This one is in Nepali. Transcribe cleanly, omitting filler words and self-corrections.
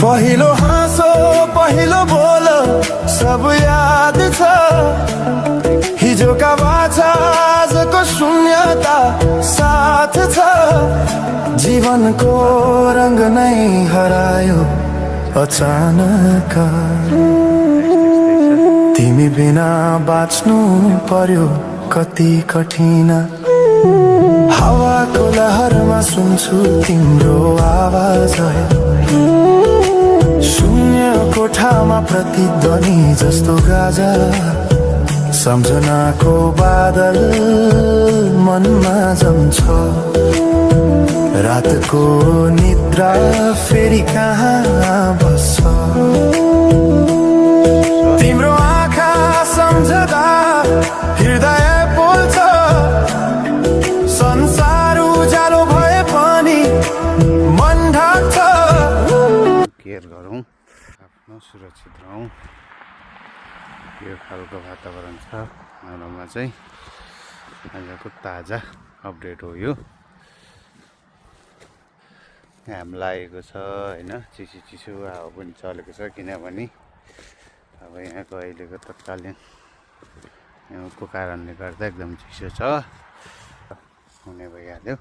पहिलो हाँसो पहिलो बोल सब याद छ हिजोका बाछा आजको शून्यता साथ छ जीवनको रंग नै हरायो अचानक तिमी बिना बाँच्नु पर्यो कति कठिन हावाको लहरमा सुन्छु तिम्रो आवाज शून्य कोठामा प्रतिध्वनि जस्तो गाजा सम्झनाको बादल मनमा जम्छ रातको निद्रा फेरि कहाँ बस्छ तिम्रो आँखा सम्झदा हृदय पोल्छ संसार उज्यालो भए पनि मन ढाक्छ केयर गरौँ आफ्नो सुरक्षित रहौँ यो खालको वातावरण छ हाम्रोमा चाहिँ आजको ताजा अपडेट हो यो घाम लागेको छ हैन चिसो चिसो हावा पनि चलेको छ किनभने अब यहाँको अहिलेको तत्कालीन हिउँको कारणले गर्दा एकदम चिसो छ हुने भइहाल्यो।